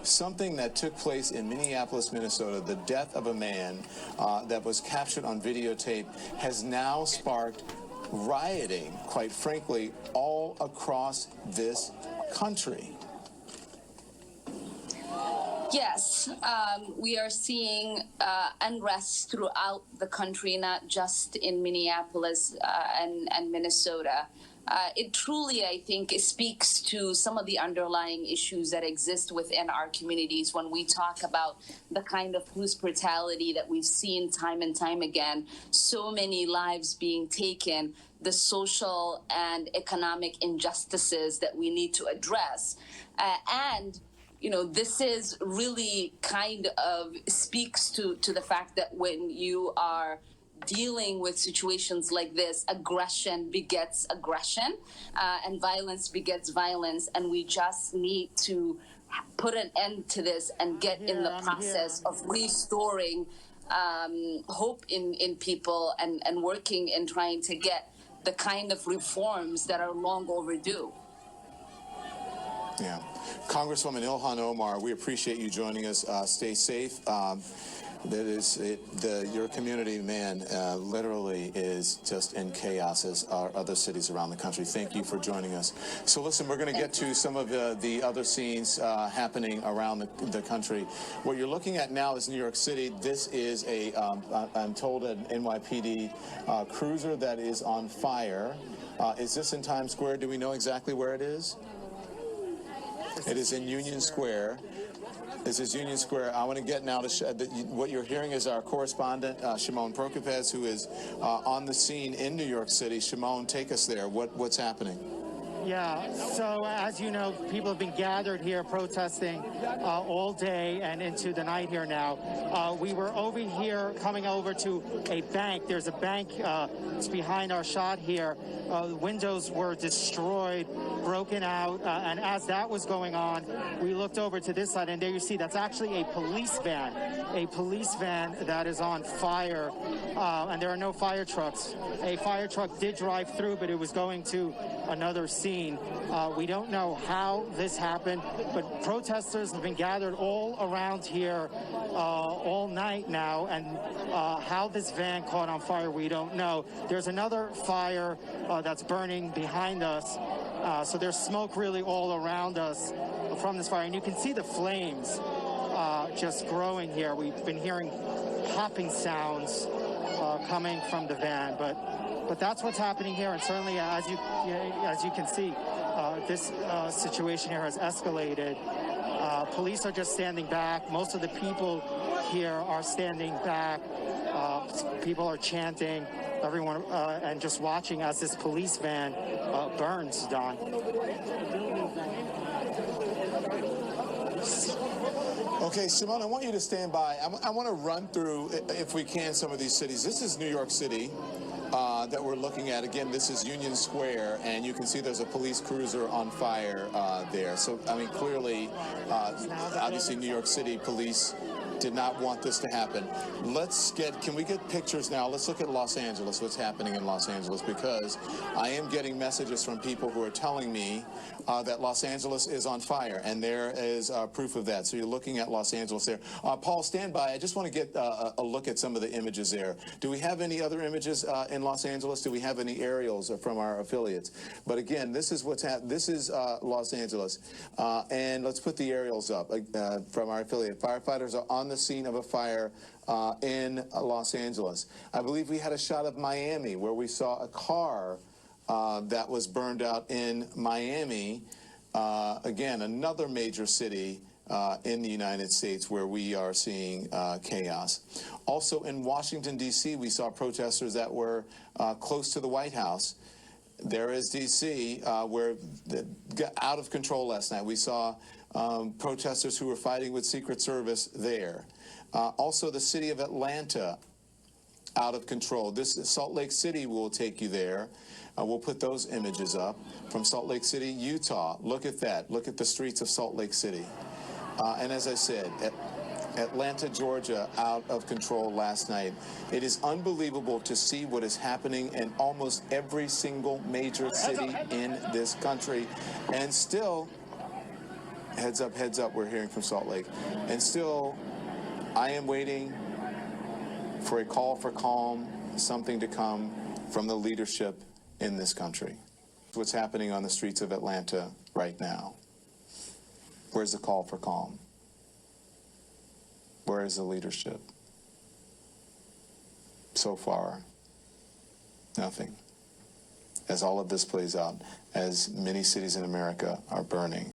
something that took place in Minneapolis, Minnesota, the death of a man that was captured on videotape, has now sparked rioting, quite frankly, all across this country. Yes, we are seeing unrest throughout the country, not just in Minneapolis and Minnesota. It truly, I think, speaks to some of the underlying issues that exist within our communities when we talk about the kind of police brutality that we've seen time and time again, so many lives being taken, the social and economic injustices that we need to address. And you know, this is really kind of speaks to the fact that when you are dealing with situations like this, aggression begets aggression, and violence begets violence, and we just need to put an end to this and get in the process of restoring hope in people and working and trying to get the kind of reforms that are long overdue. Yeah. Congresswoman Ilhan Omar, we appreciate you joining us. Stay safe. Your community, man, literally is just in chaos, as are other cities around the country. Thank you for joining us. So listen, we're going to get to some of the other scenes happening around the country. What you're looking at now is New York City. This is I'm told, an NYPD cruiser that is on fire. Is this in Times Square? Do we know exactly where it is? It is in Union Square. This is Union Square. I want to get now to what you're hearing is our correspondent, Shimon Prokopez, who is on the scene in New York City. Shimon, take us there. What's happening? Yeah, so as you know, people have been gathered here protesting all day and into the night here now. We were over here coming over to a bank. There's a bank it's behind our shot here. The windows were destroyed, broken out, and as that was going on, we looked over to this side, and there you see that's actually a police van that is on fire, and there are no fire trucks. A fire truck did drive through, but it was going to another scene. We don't know how this happened, but protesters have been gathered all around here all night now, and how this van caught on fire, we don't know. There's another fire that's burning behind us, so there's smoke really all around us from this fire, and you can see the flames just growing here. We've been hearing popping sounds coming from the van, but that's what's happening here, and certainly as you can see, this situation here has escalated. Police are just standing back. Most of the people here are standing back. People are chanting, everyone, and just watching as this police van burns, Don. Okay, Shimon, I want you to stand by. I want to run through, if we can, some of these cities. This is New York City. That we're looking at. Again, this is Union Square, and you can see there's a police cruiser on fire there. So, I mean, clearly, obviously, New York City police did not want this to happen. Can we get pictures now? Let's look at Los Angeles, what's happening in Los Angeles, because I am getting messages from people who are telling me that Los Angeles is on fire, and there is proof of that. So you're looking at Los Angeles there. Paul, stand by. I just want to get a look at some of the images there. Do we have any other images in Los Angeles? Do we have any aerials from our affiliates? But again, this is what's happening. This is Los Angeles. And let's put the aerials up from our affiliate. Firefighters are on the scene of a fire in Los Angeles. I believe we had a shot of Miami where we saw a car that was burned out in Miami. Again, another major city in the United States where we are seeing chaos. Also in Washington, D.C., we saw protesters that were close to the White House. There is D.C., where they got out of control last night. We saw protesters who were fighting with Secret Service there. Also, the city of Atlanta, out of control. This is Salt Lake City. Will take you there. We'll put those images up from Salt Lake City, Utah. Look at that. Look at the streets of Salt Lake City. And as I said, Atlanta, Georgia, out of control last night. It is unbelievable to see what is happening in almost every single major city in this country. And still, heads up, we're hearing from Salt Lake. And still, I am waiting for a call for calm, something to come from the leadership in this country. What's happening on the streets of Atlanta right now? Where's the call for calm? Where is the leadership? So far, nothing. As all of this plays out, as many cities in America are burning.